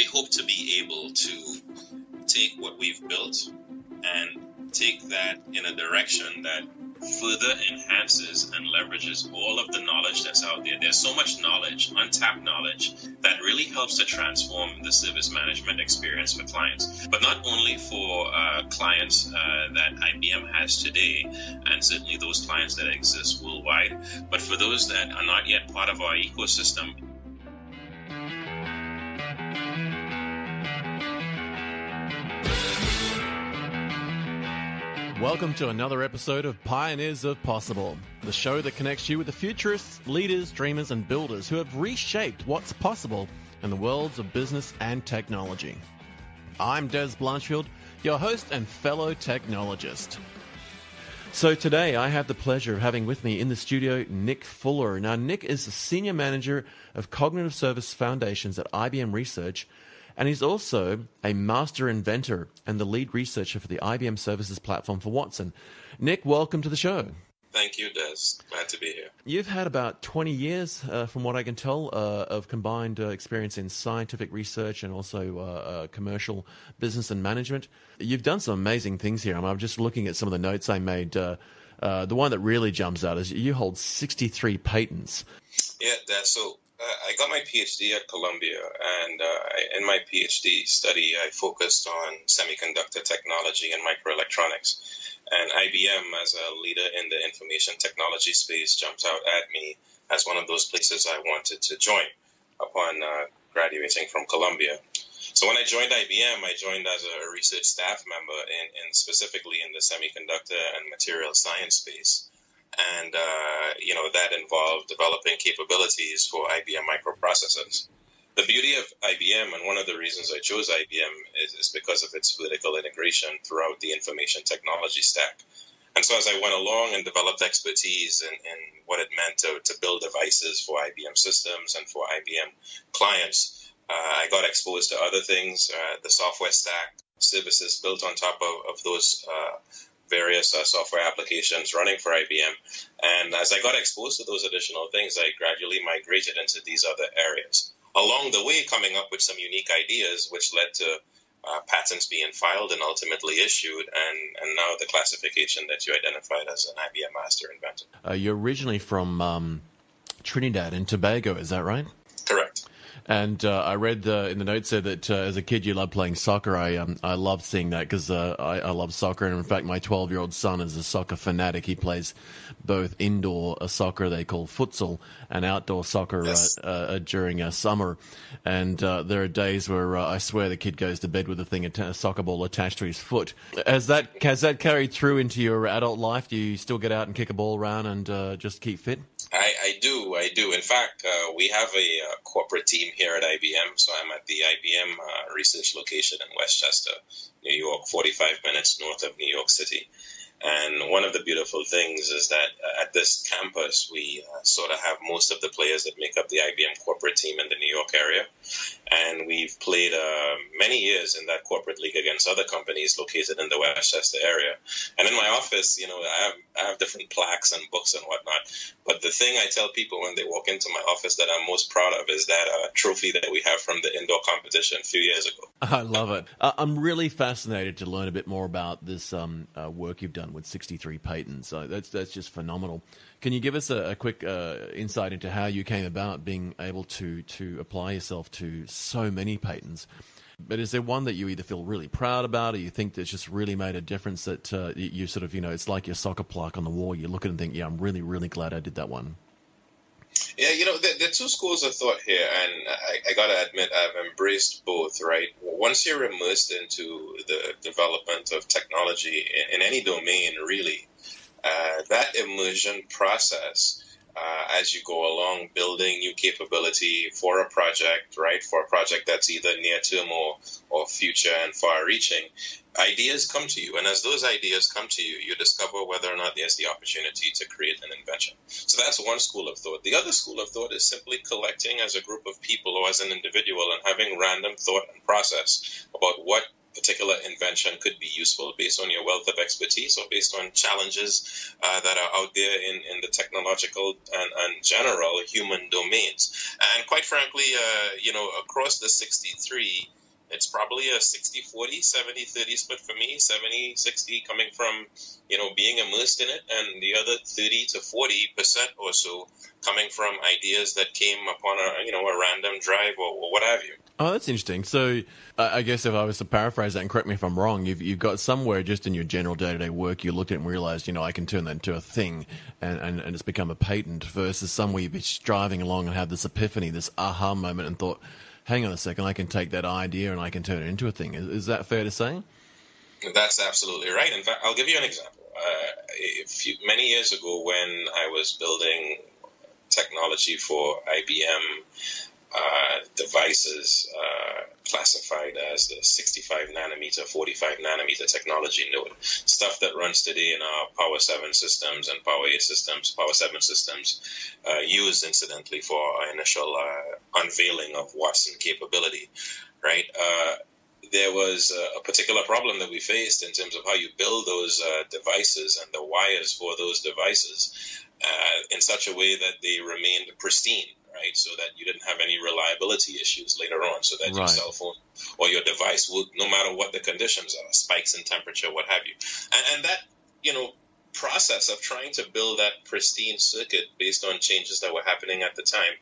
we hope to be able to take what we've built and take that in a direction that further enhances and leverages all of the knowledge that's out there. There's so much knowledge, untapped knowledge, that really helps to transform the service management experience for clients. But not only for clients that IBM has today, and certainly those clients that exist worldwide, but for those that are not yet part of our ecosystem. Welcome to another episode of Pioneers of Possible, the show that connects you with the futurists, leaders, dreamers, and builders who have reshaped what's possible in the worlds of business and technology. I'm Dez Blanchfield, your host and fellow technologist. So today I have the pleasure of having with me in the studio Nick Fuller. Now, Nick is the Senior Manager of Cognitive Service Foundations at IBM Research, and he's also a master inventor and the lead researcher for the IBM Services Platform for Watson. Nick, welcome to the show. Thank you, Des. Glad to be here. You've had about 20 years, from what I can tell, of combined experience in scientific research and also commercial business and management. You've done some amazing things here. I'm just looking at some of the notes I made. The one that really jumps out is you hold 63 patents. Yeah, Des. So I got my PhD at Columbia, and in my PhD study, I focused on semiconductor technology and microelectronics. And IBM, as a leader in the information technology space, jumped out at me as one of those places I wanted to join upon graduating from Columbia. So when I joined IBM, I joined as a research staff member in specifically in the semiconductor and material science space. And, that involved developing capabilities for IBM microprocessors. The beauty of IBM, and one of the reasons I chose IBM, is because of its vertical integration throughout the information technology stack. And so as I went along and developed expertise in what it meant to build devices for IBM systems and for IBM clients, I got exposed to other things, the software stack, services built on top of those various software applications running for IBM. And as I got exposed to those additional things, I gradually migrated into these other areas. Along the way, coming up with some unique ideas, which led to patents being filed and ultimately issued, and now the classification that you identified as an IBM Master Inventor. You're originally from Trinidad and Tobago, is that right? Correct. And I read in the notes there that as a kid you loved playing soccer. I loved seeing that because I love soccer. And in fact, my 12-year-old son is a soccer fanatic. He plays both indoor soccer, they call futsal, and outdoor soccer yes. During summer. And there are days where I swear the kid goes to bed with a soccer ball attached to his foot. Has that carried through into your adult life? Do you still get out and kick a ball around and just keep fit? I do. In fact, we have a corporate team here at IBM. So I'm at the IBM research location in Westchester, New York, 45 minutes north of New York City. And one of the beautiful things is that at this campus, we sort of have most of the players that make up the IBM corporate team in the New York area. And we've played many years in that corporate league against other companies located in the Westchester area. And in my office, I have different plaques and books and whatnot. But the thing I tell people when they walk into my office that I'm most proud of is that trophy that we have from the indoor competition a few years ago. I love it. I'm really fascinated to learn a bit more about this work you've done with 63 patents. That's just phenomenal. Can you give us a quick insight into how you came about being able to apply yourself to so many patents? But is there one that you either feel really proud about or you think that's just really made a difference that you sort of, it's like your soccer plaque on the wall. You look at it and think, yeah, I'm really, really glad I did that one. Yeah, there are two schools of thought here, and I got to admit I've embraced both, right? Once you're immersed into the development of technology in any domain, really, that immersion process, as you go along building new capability for a project, right, for a project that's either near-term or future and far-reaching, ideas come to you. And as those ideas come to you, you discover whether or not there's the opportunity to create an invention. So that's one school of thought. The other school of thought is simply collecting as a group of people or as an individual and having random thought and process about what particular invention could be useful based on your wealth of expertise or based on challenges that are out there in the technological and general human domains. And quite frankly, across the 63, it's probably a 60-40, 70-30 split for me, 70-60 coming from, being immersed in it, and the other 30 to 40% or so coming from ideas that came upon a random drive or what have you. Oh, that's interesting. So I guess if I was to paraphrase that, and correct me if I'm wrong, you've got somewhere just in your general day-to-day work, you looked at it and realized, I can turn that into a thing and it's become a patent, versus somewhere you'd be driving along and have this epiphany, this aha moment, and thought, hang on a second, I can take that idea and I can turn it into a thing. Is that fair to say? That's absolutely right. In fact, I'll give you an example. Many years ago, when I was building technology for IBM devices classified as the 65 nanometer, 45 nanometer technology node, stuff that runs today in our Power 7 systems and Power 8 systems, Power 7 systems, used incidentally for our initial unveiling of Watson capability, right? There was a particular problem that we faced in terms of how you build those devices and the wires for those devices in such a way that they remained pristine, right? So that you didn't have any reliability issues later on, so that your cell phone or your device would, no matter what the conditions are, spikes in temperature, what have you. And that, process of trying to build that pristine circuit based on changes that were happening at the time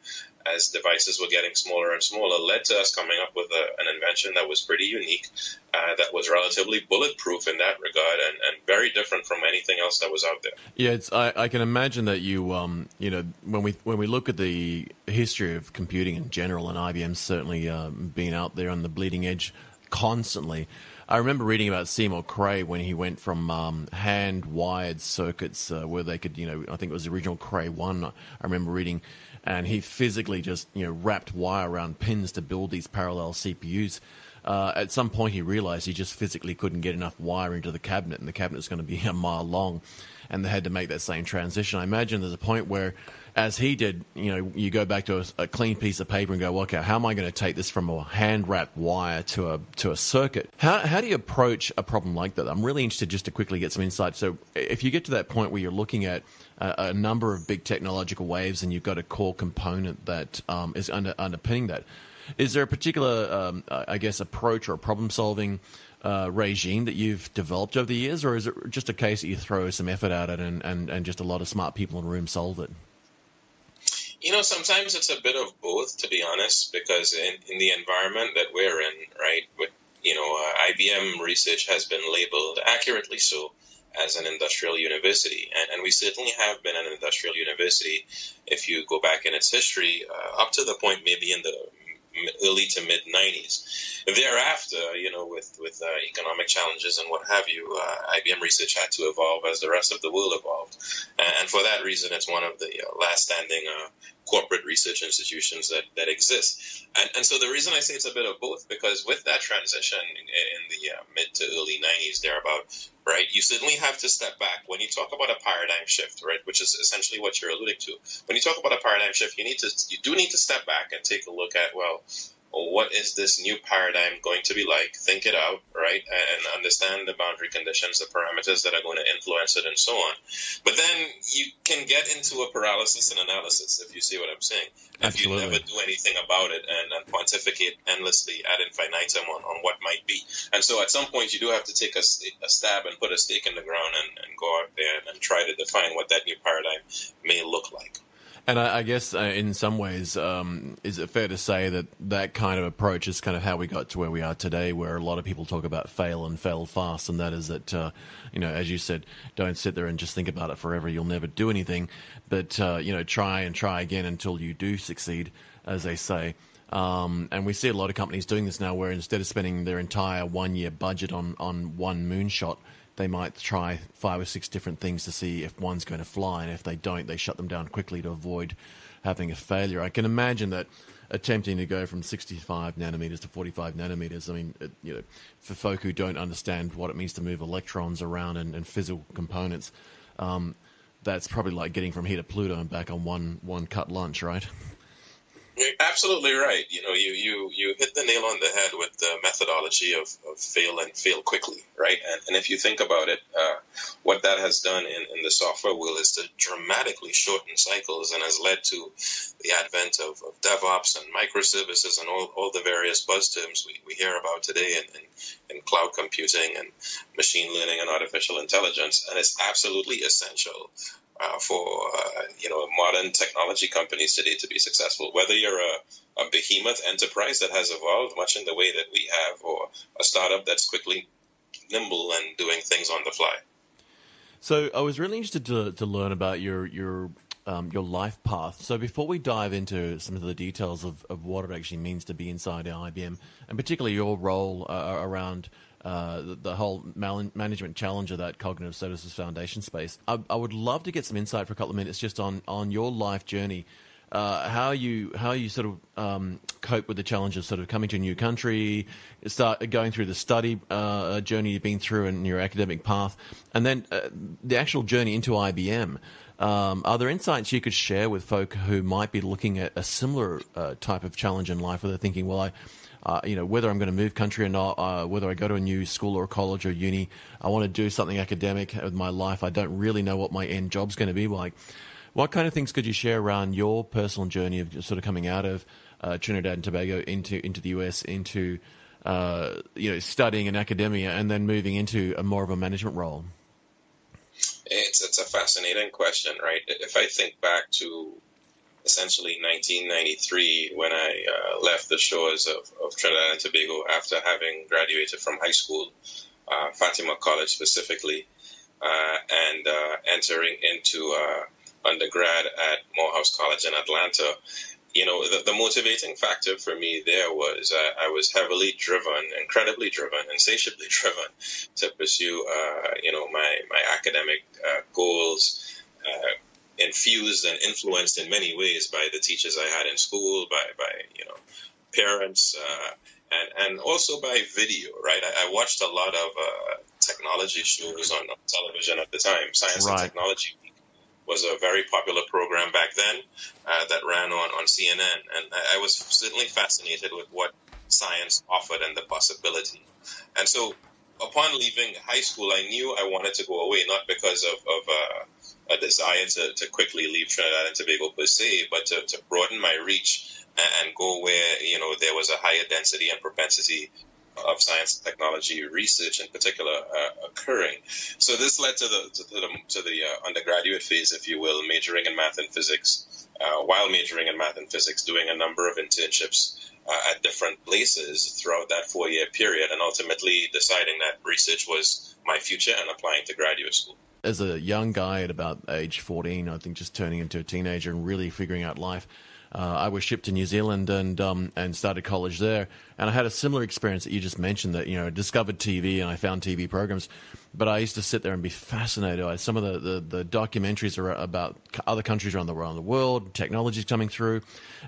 as devices were getting smaller and smaller led to us coming up with an invention that was pretty unique, that was relatively bulletproof in that regard and very different from anything else that was out there. Yeah, I can imagine that you, when we look at the history of computing in general, and IBM's certainly been out there on the bleeding edge constantly. I remember reading about Seymour Cray when he went from hand-wired circuits where they could, I think it was the original Cray 1, I remember reading, and he physically just, wrapped wire around pins to build these parallel CPUs. At some point he realized he just physically couldn't get enough wire into the cabinet, and the cabinet's going to be a mile long, and they had to make that same transition. I imagine there's a point where, as he did, you go back to a clean piece of paper and go, well, okay, how am I going to take this from a hand-wrapped wire to a circuit? How do you approach a problem like that? I'm really interested just to quickly get some insight. So if you get to that point where you're looking at a number of big technological waves and you've got a core component that is underpinning that, is there a particular, approach or problem-solving regime that you've developed over the years, or is it just a case that you throw some effort at it and just a lot of smart people in the room solve it? Sometimes it's a bit of both, to be honest, because in the environment that we're in, right, with, IBM research has been labeled, accurately so, as an industrial university. And we certainly have been an industrial university if you go back in its history, up to the point maybe in the early to mid 90s. Thereafter, with economic challenges and what have you, IBM research had to evolve as the rest of the world evolved. And for that reason, it's one of the last standing corporate research institutions that exists. And so the reason I say it's a bit of both, because with that transition in the mid to early 90s, thereabout, right, you certainly have to step back. When you talk about a paradigm shift, right, which is essentially what you're alluding to, when you talk about a paradigm shift, you do need to step back and take a look at, well, what is this new paradigm going to be like? Think it out, right? And understand the boundary conditions, the parameters that are going to influence it, and so on. But then you can get into a paralysis and analysis, if you see what I'm saying. Absolutely. If you never do anything about it and pontificate endlessly ad infinitum on what might be. And so at some point you do have to take a stab and put a stake in the ground and go out there and try to define what that new paradigm may look like. And I guess in some ways, is it fair to say that kind of approach is kind of how we got to where we are today, where a lot of people talk about fail and fail fast, and that is that, as you said, don't sit there and just think about it forever. You'll never do anything, but, try and try again until you do succeed, as they say. And we see a lot of companies doing this now, where instead of spending their entire 1 year budget on one moonshot, they might try 5 or 6 different things to see if one's going to fly, and if they don't, they shut them down quickly to avoid having a failure. I can imagine that attempting to go from 65 nanometers to 45 nanometers, I mean, for folk who don't understand what it means to move electrons around and physical components, that's probably like getting from here to Pluto and back on one cut lunch, right? You're absolutely right. You hit the nail on the head with the methodology of fail and fail quickly, right? And if you think about it, what that has done in the software world is to dramatically shorten cycles and has led to the advent of DevOps and microservices and all the various buzz terms we hear about today in cloud computing and machine learning and artificial intelligence. And it's absolutely essential for modern technology companies today to be successful. Whether you're a behemoth enterprise that has evolved much in the way that we have, or a startup that's quickly nimble and doing things on the fly. So I was really interested to learn about your life path. So before we dive into some of the details of what it actually means to be inside IBM, and particularly your role around the whole management challenge of that cognitive services foundation space, I would love to get some insight for a couple of minutes just on your life journey, how you sort of cope with the challenge of sort of coming to a new country, start going through the study journey you've been through in your academic path, and then the actual journey into IBM. Are there insights you could share with folk who might be looking at a similar type of challenge in life, where they're thinking, well, whether I'm going to move country or not, whether I go to a new school or college or uni, I want to do something academic with my life. I don't really know what my end job's going to be like. What kind of things could you share around your personal journey of sort of coming out of Trinidad and Tobago into the US, into studying in academia, and then moving into a more of a management role? It's a fascinating question, right? If I think back to essentially 1993, when I left the shores of Trinidad and Tobago after having graduated from high school, Fatima College specifically, and entering into undergrad at Morehouse College in Atlanta. The motivating factor for me there was I was heavily driven, incredibly driven, insatiably driven to pursue, my academic goals, infused and influenced in many ways by the teachers I had in school, by parents, and also by video, right? I watched a lot of technology shows on television at the time. Science and Technology was a very popular program back then that ran on CNN, and I was certainly fascinated with what science offered and the possibility. And so upon leaving high school, I knew I wanted to go away, not because of a desire to quickly leave Trinidad and Tobago per se, but to broaden my reach and go where there was a higher density and propensity of science and technology research in particular occurring. So this led to the undergraduate phase, if you will, majoring in math and physics. While majoring in math and physics, doing a number of internships at different places throughout that 4-year period, and ultimately deciding that research was my future and applying to graduate school. As a young guy at about age 14, I think, just turning into a teenager and really figuring out life, I was shipped to New Zealand and started college there. And I had a similar experience that you just mentioned, that, I discovered TV and I found TV programs. But I used to sit there and be fascinated by some of the documentaries about other countries around the world, technologies coming through.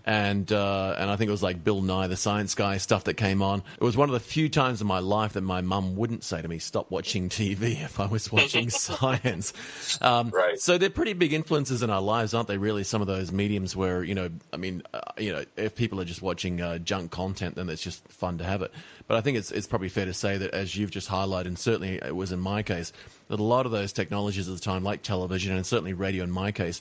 And I think it was like Bill Nye, the Science Guy stuff that came on. It was one of the few times in my life that my mum wouldn't say to me, stop watching TV if I was watching science. Right. So they're pretty big influences in our lives, aren't they, really, some of those mediums where, if people are just watching junk content, then it's just fun to have it. But I think it's probably fair to say that, as you've just highlighted, and certainly it was in my case, that a lot of those technologies at the time, like television and certainly radio in my case,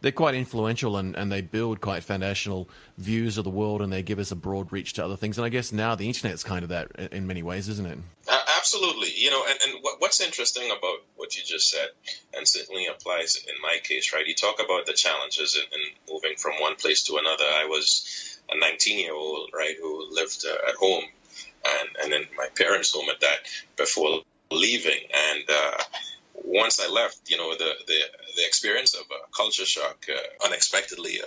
they're quite influential and they build quite foundational views of the world, and they give us a broad reach to other things. And I guess now the internet's kind of that in many ways, isn't it? Absolutely. And what's interesting about what you just said, and certainly applies in my case, right? You talk about the challenges in moving from one place to another. I was a 19-year-old, right, who lived at home and in my parents' home at that before leaving. And once I left, the experience of culture shock unexpectedly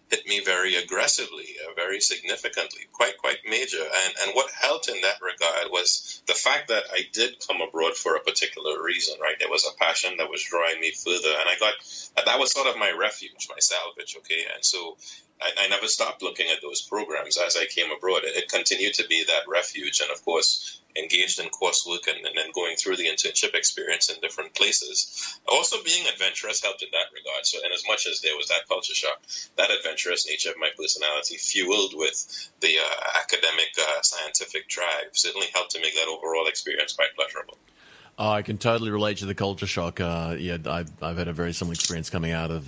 hit me very aggressively, very significantly, quite major. And what helped in that regard was the fact that I did come abroad for a particular reason, right? There was a passion that was drawing me further, and I got that was sort of my refuge, my salvage, okay? And so I never stopped looking at those programs as I came abroad. It continued to be that refuge, and of course, engaged in coursework and then going through the internship experience in different places. Also, being adventurous helped in that regard. So, and as much as there was that culture shock, that adventurous nature of my personality, fueled with the academic, scientific drive, certainly helped to make that overall experience quite pleasurable. Oh, I can totally relate to the culture shock. Yeah, I've had a very similar experience coming out of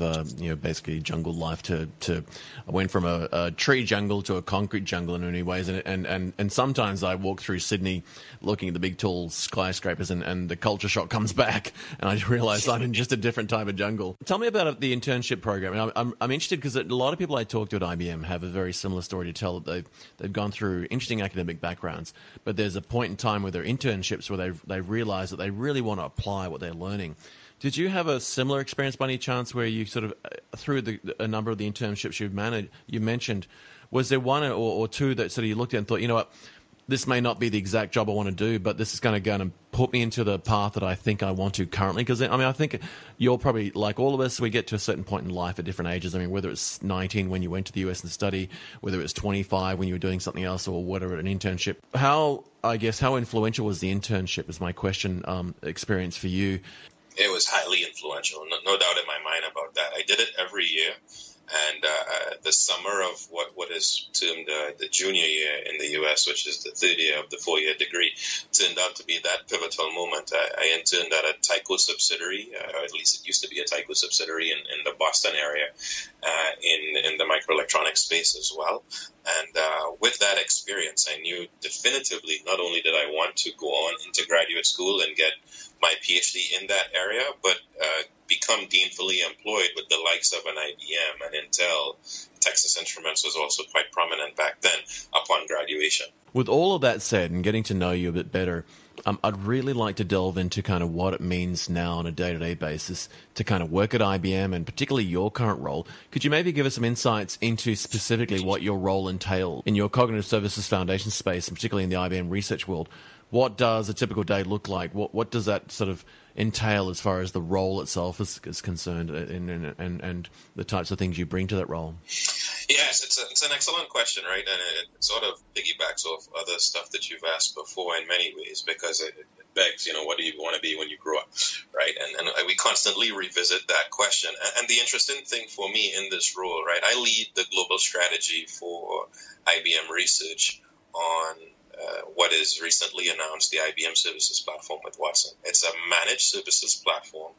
basically jungle life. I went from a tree jungle to a concrete jungle in many ways, and sometimes I walk through Sydney looking at the big tall skyscrapers, and the culture shock comes back, and I realize I'm in just a different type of jungle. Tell me about the internship program. I'm interested because a lot of people I talk to at IBM have a very similar story to tell. That they've gone through interesting academic backgrounds, but there's a point in time with their internships where they realize that they really want to apply what they're learning. Did you have a similar experience by any chance where you sort of, through a number of the internships you mentioned, was there one or two that sort of you looked at and thought, you know what, this may not be the exact job I want to do, but this is going to go and put me into the path that I think I want to currently? Because, I think you're probably, like all of us, we get to a certain point in life at different ages. I mean, whether it's 19 when you went to the US and study, whether it's 25 when you were doing something else, or whatever, an internship. How influential was the internship, is my question, experience for you? It was highly influential, no doubt in my mind about that. I did it every year. And the summer of what is termed the junior year in the U.S., which is the third year of the four-year degree, turned out to be that pivotal moment. I interned at a Tyco subsidiary, or at least it used to be a Tyco subsidiary in the Boston area, in the microelectronics space as well. And with that experience, I knew definitively not only did I want to go on into graduate school and get my PhD in that area, but become gainfully employed with the likes of an IBM and Intel. Texas Instruments was also quite prominent back then upon graduation. With all of that said, and getting to know you a bit better, I'd really like to delve into kind of what it means now on a day-to-day basis to kind of work at IBM, and particularly your current role. Could you maybe give us some insights into specifically what your role entails in your cognitive services foundation space, and particularly in the IBM research world? What does a typical day look like? What does that sort of entail as far as the role itself is concerned, and the types of things you bring to that role? Yes, it's an excellent question, right? And it sort of piggybacks off other stuff that you've asked before in many ways, because it begs, what do you want to be when you grow up, right? And we constantly revisit that question. And the interesting thing for me in this role, right, I lead the global strategy for IBM Research on what is recently announced, the IBM Services Platform with Watson. It's a managed services platform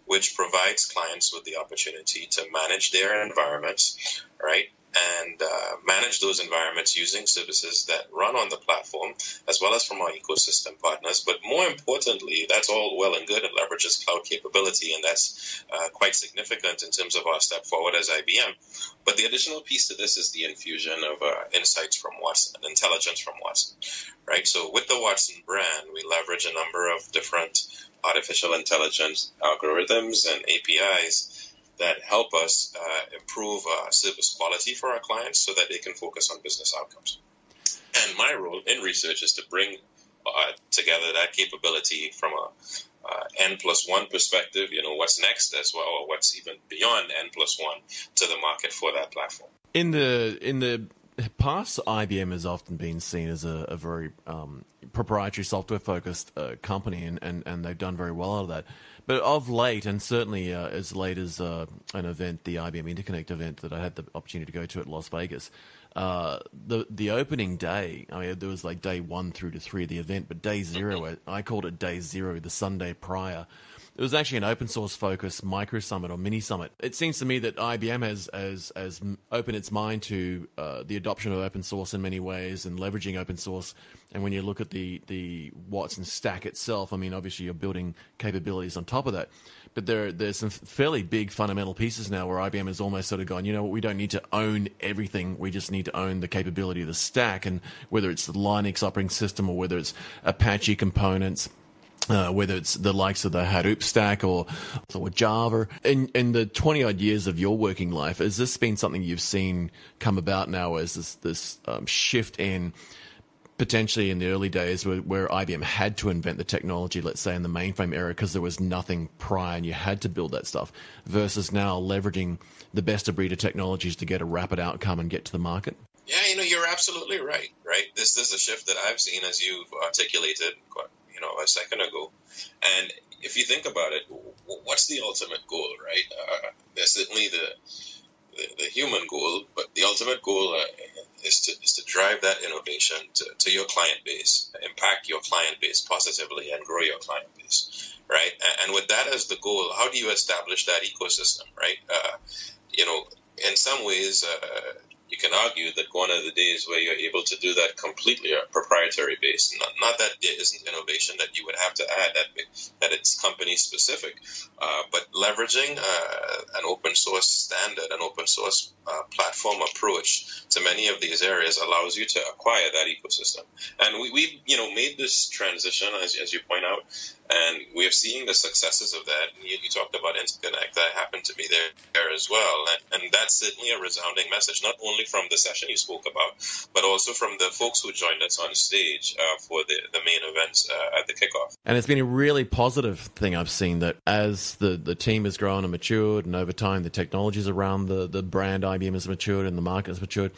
which provides clients with the opportunity to manage their environments, right, and manage those environments using services that run on the platform, as well as from our ecosystem partners. But more importantly, that's all well and good. It leverages cloud capability, and that's quite significant in terms of our step forward as IBM. But the additional piece to this is the infusion of insights from Watson, intelligence from Watson, right? So with the Watson brand, we leverage a number of different artificial intelligence algorithms and APIs that help us improve service quality for our clients so that they can focus on business outcomes. And my role in research is to bring together that capability from a N+1 perspective, what's next as well, or what's even beyond N+1 to the market for that platform. In the past, IBM has often been seen as a very proprietary software-focused company, and they've done very well out of that. But of late, and certainly as late as an event, the IBM Interconnect event that I had the opportunity to go to at Las Vegas, the opening day, there was like day 1 through to 3 of the event, but day 0, I called it day 0, the Sunday prior. It was actually an open source focused micro summit or mini summit. It seems to me that IBM has opened its mind to the adoption of open source in many ways and leveraging open source. And when you look at the Watson stack itself, obviously you're building capabilities on top of that. But there's some fairly big fundamental pieces now where IBM has almost sort of gone, we don't need to own everything. We just need to own the capability of the stack. And whether it's the Linux operating system or whether it's Apache components, whether it's the likes of the Hadoop stack or Java. In the 20-odd years of your working life, has this been something you've seen come about now as this shift in potentially in the early days where IBM had to invent the technology, let's say in the mainframe era, because there was nothing prior and you had to build that stuff, versus now leveraging the best of breed of technologies to get a rapid outcome and get to the market? Yeah, you're absolutely right. This is a shift that I've seen, as you've articulated, a second ago. And if you think about it, what's the ultimate goal, right? There's certainly the human goal, but the ultimate goal is to drive that innovation to your client base, impact your client base positively, and grow your client base, right? And with that as the goal, how do you establish that ecosystem, right? In some ways, you can argue that gone are the days where you're able to do that completely on a proprietary base. Not that there isn't innovation that you would have to add, that it's company specific, but leveraging an open source standard, an open source platform approach to many of these areas allows you to acquire that ecosystem. And we've made this transition, as you point out, and we are seeing the successes of that. You talked about Interconnect. I happen to be there as well. And that's certainly a resounding message, not only from the session you spoke about, but also from the folks who joined us on stage for the main events at the kickoff. And it's been a really positive thing I've seen, that as the team has grown and matured, and over time the technologies around the brand IBM has matured and the market has matured,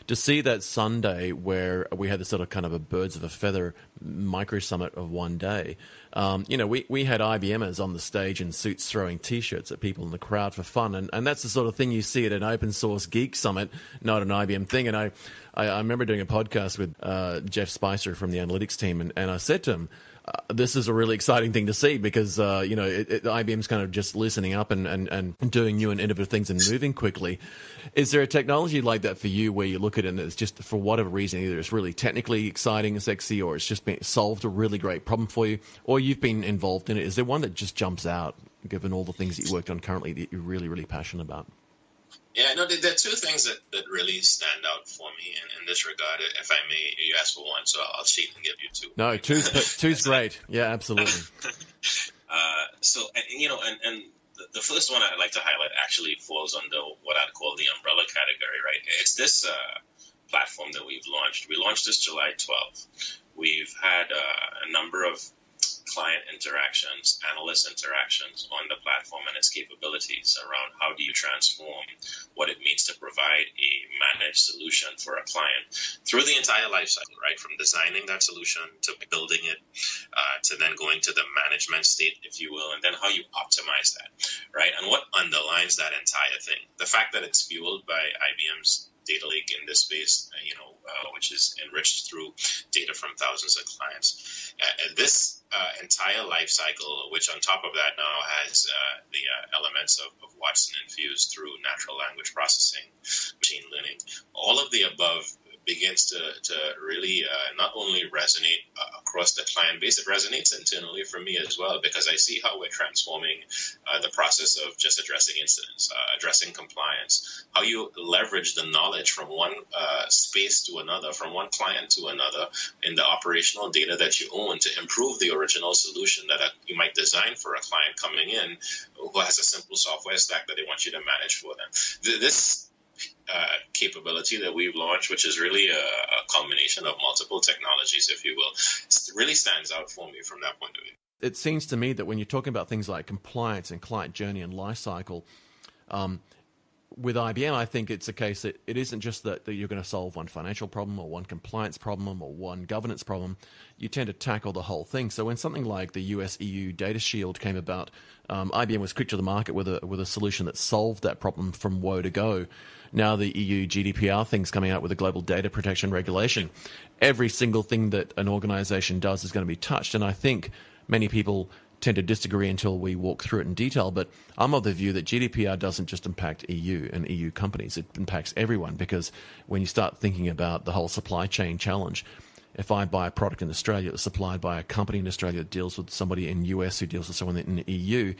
to see that Sunday where we had this sort of kind of a birds of a feather micro summit of one day, we had IBMers on the stage in suits throwing T-shirts at people in the crowd for fun. And that's the sort of thing you see at an open source geek summit, not an IBM thing. And I remember doing a podcast with Jeff Spicer from the analytics team, and I said to him, this is a really exciting thing to see, because IBM's kind of just loosening up and doing new and innovative things and moving quickly. Is there a technology like that for you where you look at it and it's just, for whatever reason, either it's really technically exciting and sexy, or it's just been solved a really great problem for you, or you've been involved in it? Is there one that just jumps out, given all the things that you worked on currently, that you're really, really passionate about? Yeah, no, there are two things that really stand out for me in this regard. If I may, you asked for one, so I'll cheat and give you two. No, two's great. Yeah, absolutely. And the first one I'd like to highlight actually falls under what I'd call the umbrella category, right? It's this platform that we've launched. We launched this July 12th. We've had a number of client interactions, analyst interactions on the platform and its capabilities around how do you transform what it means to provide a managed solution for a client through the entire life cycle, right? From designing that solution to building it, to then going to the management state, if you will, and then how you optimize that, right? And what underlines that entire thing? The fact that it's fueled by IBM's data lake in this space, which is enriched through data from thousands of clients. This entire life cycle, which on top of that now has the elements of Watson infused through natural language processing, machine learning, all of the above begins to really not only resonate across the client base, it resonates internally for me as well, because I see how we're transforming the process of just addressing incidents, addressing compliance, how you leverage the knowledge from one space to another, from one client to another in the operational data that you own to improve the original solution that you might design for a client coming in who has a simple software stack that they want you to manage for them. This capability that we've launched, which is really a culmination of multiple technologies, if you will, really stands out for me from that point of view. It seems to me that when you're talking about things like compliance and client journey and life cycle, with IBM, I think it's a case that it isn't just that you're going to solve one financial problem or one compliance problem or one governance problem. You tend to tackle the whole thing. So when something like the US-EU Data Shield came about, IBM was quick to the market with a solution that solved that problem from woe to go. Now the EU GDPR thing's coming out with a global data protection regulation. Every single thing that an organization does is going to be touched. And I think many people tend to disagree until we walk through it in detail, but I'm of the view that GDPR doesn't just impact EU and EU companies, it impacts everyone, because when you start thinking about the whole supply chain challenge, if I buy a product in Australia that's supplied by a company in Australia that deals with somebody in US who deals with someone in the EU,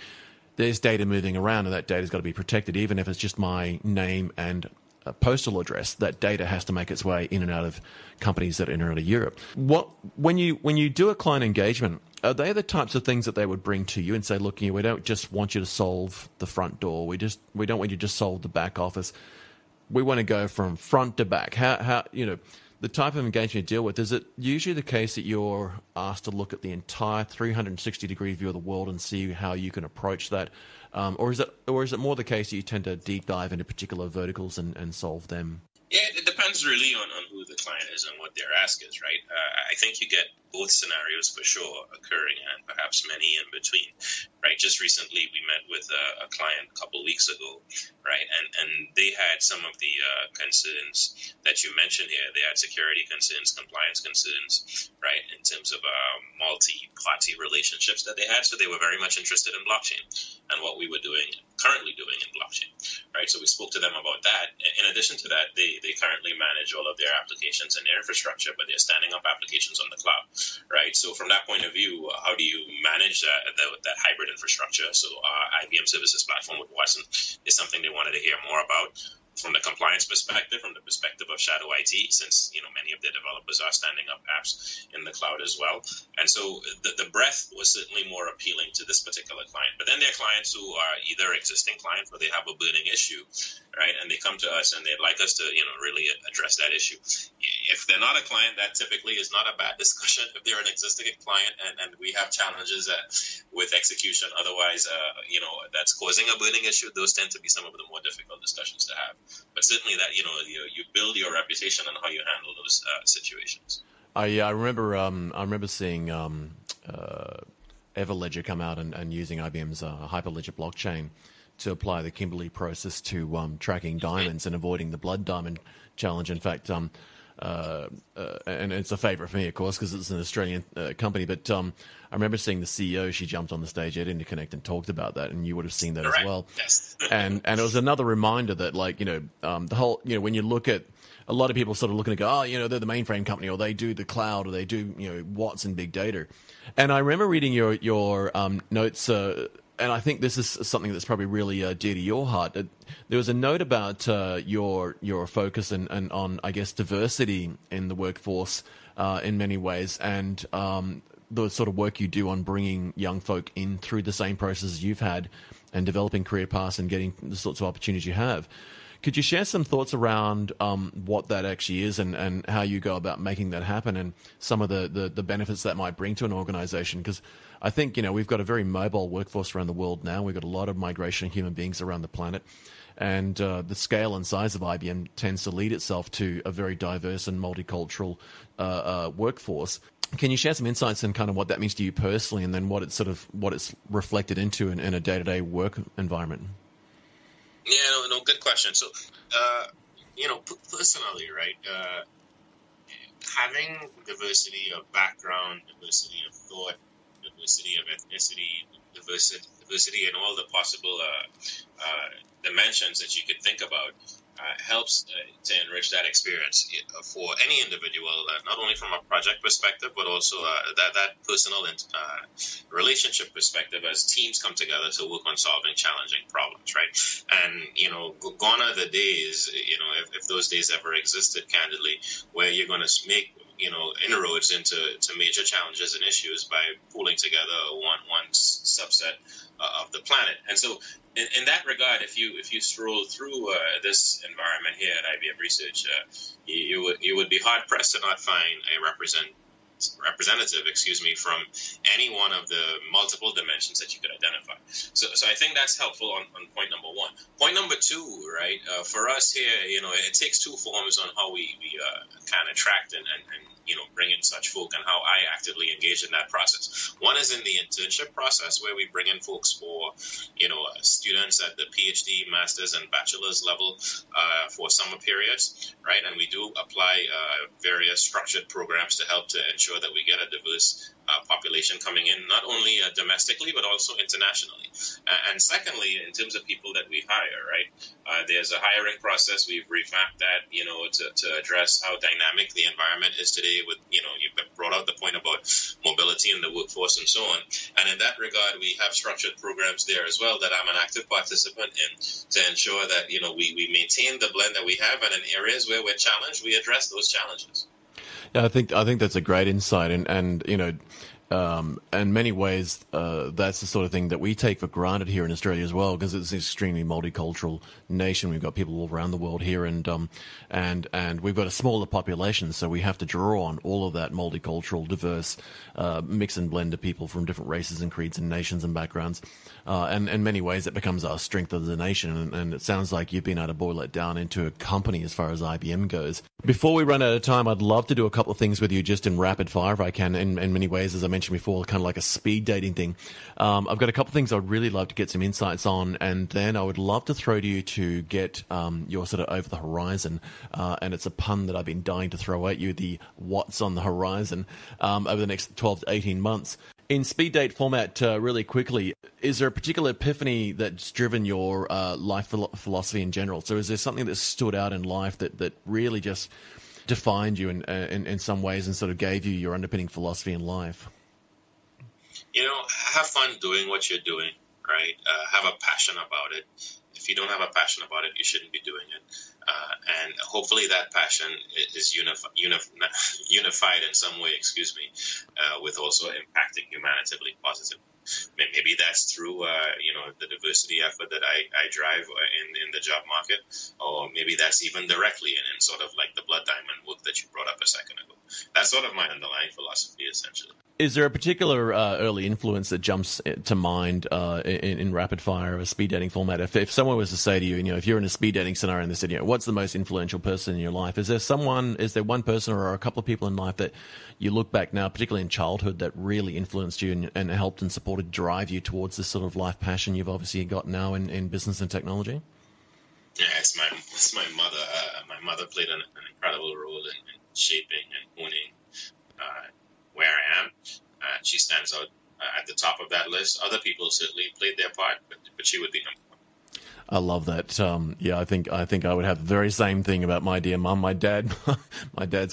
there's data moving around, and that data's got to be protected, even if it's just my name and a postal address. That data has to make its way in and out of companies that are in and out of Europe. When you do a client engagement, are they the types of things that they would bring to you and say, look, we don't just want you to solve the front door. We don't want you to just solve the back office. We want to go from front to back. How the type of engagement you deal with, is it usually the case that you're asked to look at the entire 360-degree view of the world and see how you can approach that? Or is it more the case that you tend to deep dive into particular verticals and solve them? Yeah, it depends really on who the client is and what their ask is, right? I think you get both scenarios for sure occurring and perhaps many in between, right? Just recently we met with a client a couple weeks ago, right? And they had some of the concerns that you mentioned here. They had security concerns, compliance concerns, right? In terms of multi-party relationships that they had. So they were very much interested in blockchain and what we were currently doing in blockchain, right? So we spoke to them about that. In addition to that, they currently manage all of their applications and their infrastructure, but they're standing up applications on the cloud, right? So from that point of view, how do you manage that hybrid infrastructure? So IBM Services Platform with Watson is something they wanted to hear more about. From the compliance perspective, from the perspective of shadow IT, since many of their developers are standing up apps in the cloud as well. And so the breadth was certainly more appealing to this particular client. But then there are clients who are either existing clients or they have a burning issue, right? And they come to us and they'd like us to really address that issue. If they're not a client, that typically is not a bad discussion. If they're an existing client and we have challenges with execution, otherwise, that's causing a burning issue, those tend to be some of the more difficult discussions to have. But certainly that, you build your reputation on how you handle those situations. I remember seeing Everledger come out and using IBM's Hyperledger blockchain to apply the Kimberley process to tracking diamonds and avoiding the blood diamond challenge. In fact, and it's a favorite for me, of course, because it's an Australian company. But I remember seeing the CEO. She jumped on the stage at Interconnect and talked about that, and you would have seen that Correct. as well. Yes. and it was another reminder that, the whole, when you look at a lot of people sort of looking to go, they're the mainframe company, or they do the cloud, or they do, Watts and big data. And I remember reading your notes. And I think this is something that's probably really dear to your heart. There was a note about your focus and on, I guess, diversity in the workforce in many ways, and the sort of work you do on bringing young folk in through the same processes you've had and developing career paths and getting the sorts of opportunities you have. Could you share some thoughts around what that actually is and how you go about making that happen and some of the benefits that might bring to an organization? Because I think, we've got a very mobile workforce around the world now. We've got a lot of migration of human beings around the planet. And the scale and size of IBM tends to lead itself to a very diverse and multicultural workforce. Can you share some insights in kind of what that means to you personally, and then what it's reflected into in a day-to-day work environment? Yeah, no, good question. So, personally, right, having diversity of background, diversity of thought, diversity of ethnicity, diversity in all the possible dimensions that you could think about helps to enrich that experience for any individual, not only from a project perspective, but also that personal relationship perspective as teams come together to work on solving challenging problems, right? And, gone are the days, if those days ever existed, candidly, where you're going to make inroads into major challenges and issues by pooling together one subset of the planet. And so in that regard, if you stroll through this environment here at IBM Research, you would be hard pressed to not find a representative, from any one of the multiple dimensions that you could identify. So I think that's helpful on point number one. Point number two, right, for us here, it takes two forms on how we can attract and bring in such folk, and how I actively engage in that process. One is in the internship process, where we bring in folks for, students at the PhD, master's, and bachelor's level for summer periods, right? And we do apply various structured programs to help to ensure that we get a diverse population coming in, not only domestically, but also internationally. And secondly, in terms of people that we hire, right, there's a hiring process. We've revamped that, to address how dynamic the environment is today with, you've brought out the point about mobility in the workforce and so on. And in that regard, we have structured programs there as well that I'm an active participant in to ensure that, we maintain the blend that we have, and in areas where we're challenged, we address those challenges. Yeah, I think that's a great insight, and in many ways, that's the sort of thing that we take for granted here in Australia as well, because it's an extremely multicultural nation. We've got people all around the world here, and we've got a smaller population, so we have to draw on all of that multicultural, diverse mix and blend of people from different races and creeds and nations and backgrounds. And in many ways, it becomes our strength as a nation. And it sounds like you've been able to boil it down into a company as far as IBM goes. Before we run out of time, I'd love to do a couple of things with you just in rapid fire, if I can, in many ways, as I mentioned before, kind of like a speed dating thing. I've got a couple of things I'd really love to get some insights on, and then I would love to throw to you to get your sort of over the horizon. And it's a pun that I've been dying to throw at you, the what's on the horizon, over the next 12 to 18 months. In speed date format, really quickly, is there a particular epiphany that's driven your life philosophy in general? So is there something that stood out in life that really just defined you in some ways and sort of gave you your underpinning philosophy in life? Have fun doing what you're doing, right? Have a passion about it. If you don't have a passion about it, you shouldn't be doing it. And hopefully that passion is unified in some way, with also impacting humanity positively. Maybe that's through, the diversity effort that I drive in the job market, or maybe that's even directly in sort of like the blood diamond work that you brought up a second ago. That's sort of my underlying philosophy, essentially. Is there a particular early influence that jumps to mind in rapid fire or speed dating format? If someone was to say to you, if you're in a speed dating scenario and they said, what's the most influential person in your life? Is there one person or a couple of people in life that you look back now, particularly in childhood, that really influenced you and helped and supported drive you towards this sort of life passion you've obviously got now in business and technology? Yeah, it's my mother. My mother played an incredible role in shaping and honing where I am. She stands out at the top of that list. Other people certainly played their part, but she would be number one. I love that. I think I would have the very same thing about my dear mum. My dad's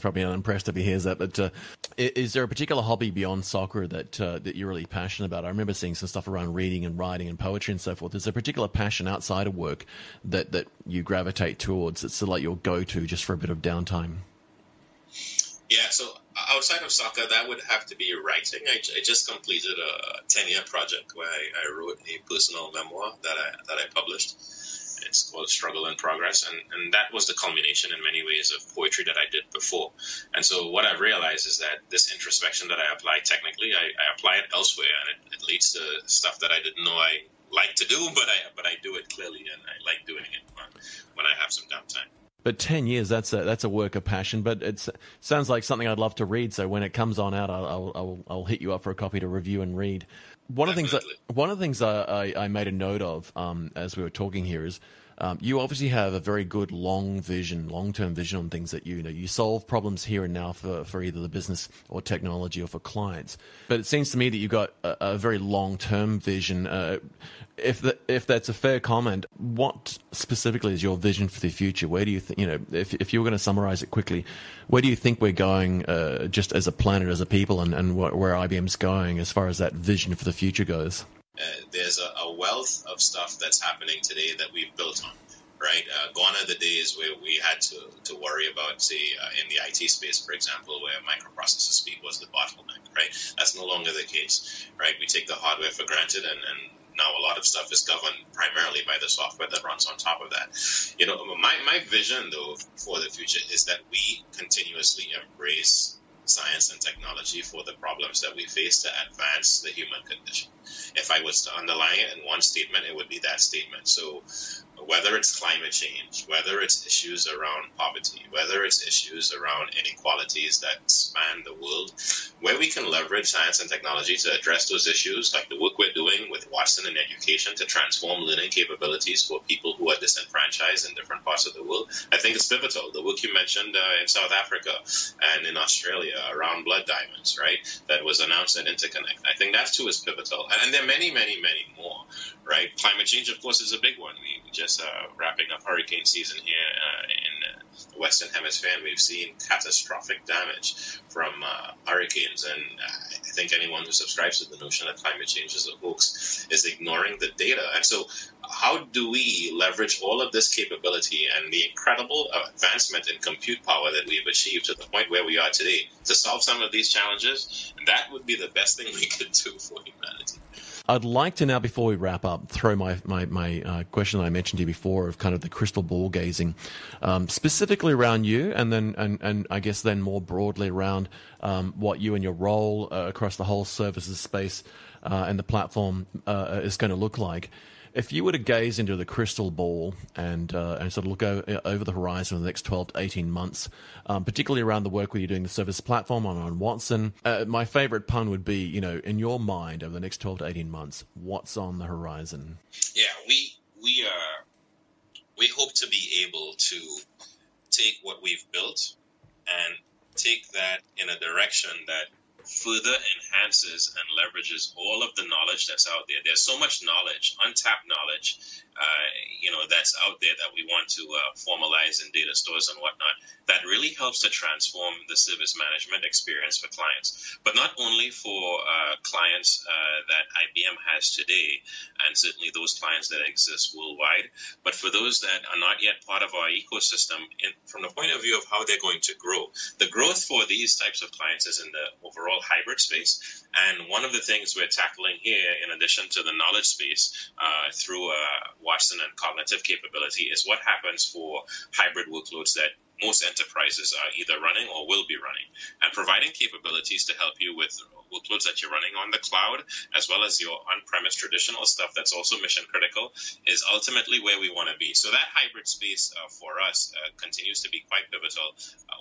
probably unimpressed if he hears that. But is there a particular hobby beyond soccer that you're really passionate about? I remember seeing some stuff around reading and writing and poetry and so forth. Is there a particular passion outside of work that you gravitate towards? It's sort of like your go-to just for a bit of downtime. Yeah, so outside of soccer, that would have to be writing. I just completed a 10-year project where I wrote a personal memoir that I published. It's called Struggle in Progress, and that was the culmination in many ways of poetry that I did before. And so what I've realized is that this introspection that I apply technically, I apply it elsewhere, and it leads to stuff that I didn't know I like to do, but I do it clearly, and I like doing it when I have some downtime. But 10 years, that's a work of passion. But it sounds like something I'd love to read. So when it comes on out, I'll hit you up for a copy to review and read. One of the things I made a note of as we were talking here is you obviously have a very good long-term vision on things that you solve problems here and now for either the business or technology or for clients. But it seems to me that you've got a very long-term vision. If that's a fair comment, what specifically is your vision for the future? Where do you think, if you were going to summarize it quickly, where do you think we're going just as a planet, as a people, and where IBM's going as far as that vision for the future goes? There's a wealth of stuff that's happening today that we've built on, right? Gone are the days where we had to worry about, say, in the IT space, for example, where microprocessor speed was the bottleneck, right? That's no longer the case, right? We take the hardware for granted, and now a lot of stuff is governed primarily by the software that runs on top of that. My vision, though, for the future is that we continuously embrace science and technology for the problems that we face to advance the human condition. If I was to underline it in one statement, it would be that statement. So whether it's climate change, whether it's issues around poverty, whether it's issues around inequalities that span the world, where we can leverage science and technology to address those issues, like the work we're doing with Watson in education to transform learning capabilities for people who are disenfranchised in different parts of the world, I think it's pivotal. The work you mentioned in South Africa and in Australia around blood diamonds, right, that was announced at Interconnect, I think that too is pivotal. And there are many, many, many more, right? Climate change, of course, is a big one. We just wrapping up hurricane season here in the Western Hemisphere, and we've seen catastrophic damage from hurricanes. And I think anyone who subscribes to the notion that climate change is a hoax is ignoring the data. And so how do we leverage all of this capability and the incredible advancement in compute power that we've achieved to the point where we are today to solve some of these challenges? That would be the best thing we could do for humanity. I'd like to now, before we wrap up, throw my question I mentioned to you before of kind of the crystal ball gazing, specifically around you, and then and I guess then more broadly around what you and your role across the whole services space and the platform is going to look like. If you were to gaze into the crystal ball and sort of look over the horizon in the next 12 to 18 months, particularly around the work where you're doing the service platform on Watson, my favorite pun would be, in your mind over the next 12 to 18 months, what's on the horizon? Yeah, we hope to be able to take what we've built and take that in a direction that further enhances and leverages all of the knowledge that's out there. There's so much knowledge, untapped knowledge, that's out there that we want to formalize in data stores and whatnot. That really helps to transform the service management experience for clients. But not only for clients that IBM has today, and certainly those clients that exist worldwide, but for those that are not yet part of our ecosystem, from the point of view of how they're going to grow. The growth for these types of clients is in the overall hybrid space. And one of the things we're tackling here, in addition to the knowledge space through Watson and cognitive capability, is what happens for hybrid workloads that most enterprises are either running or will be running, and providing capabilities to help you with workloads that you're running on the cloud, as well as your on-premise traditional stuff that's also mission critical, is ultimately where we want to be. So that hybrid space for us continues to be quite pivotal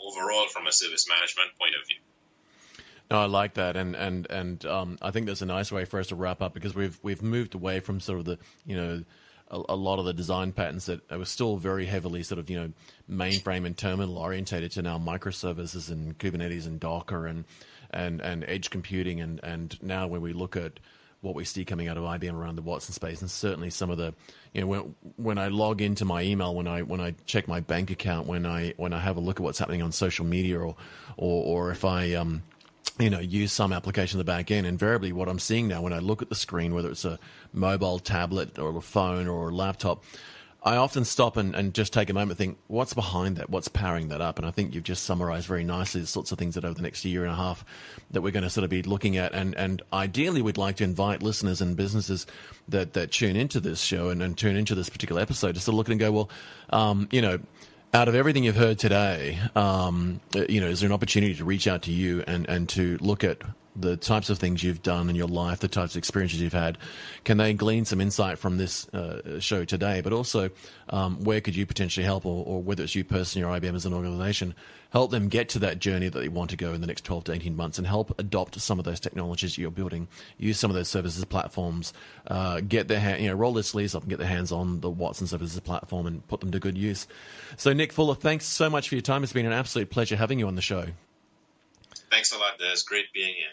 overall from a service management point of view. No, I like that, and I think that's a nice way for us to wrap up, because we've moved away from sort of the a lot of the design patterns that were still very heavily sort of mainframe and terminal orientated to now microservices and Kubernetes and Docker and edge computing, and now when we look at what we see coming out of IBM around the Watson space, and certainly some of the when I log into my email, when I check my bank account, when I have a look at what's happening on social media, or if I use some application in the back end, invariably what I'm seeing now when I look at the screen, whether it's a mobile tablet or a phone or a laptop, I often stop and just take a moment and think, what's behind that? What's powering that up? And I think you've just summarized very nicely the sorts of things that over the next year and a half that we're going to sort of be looking at. And ideally, we'd like to invite listeners and businesses that tune into this show and tune into this particular episode just to look at it and go, well, out of everything you've heard today, is there an opportunity to reach out to you and to look at the types of things you've done in your life, the types of experiences you've had? Can they glean some insight from this show today? But also, where could you potentially help, or whether it's you personally or IBM as an organization, help them get to that journey that they want to go in the next 12 to 18 months, and help adopt some of those technologies you're building, use some of those services platforms, get their roll their sleeves up and get their hands on the Watson services platform and put them to good use. So Nick Fuller, thanks so much for your time. It's been an absolute pleasure having you on the show. Thanks a lot, Dez. Great being here.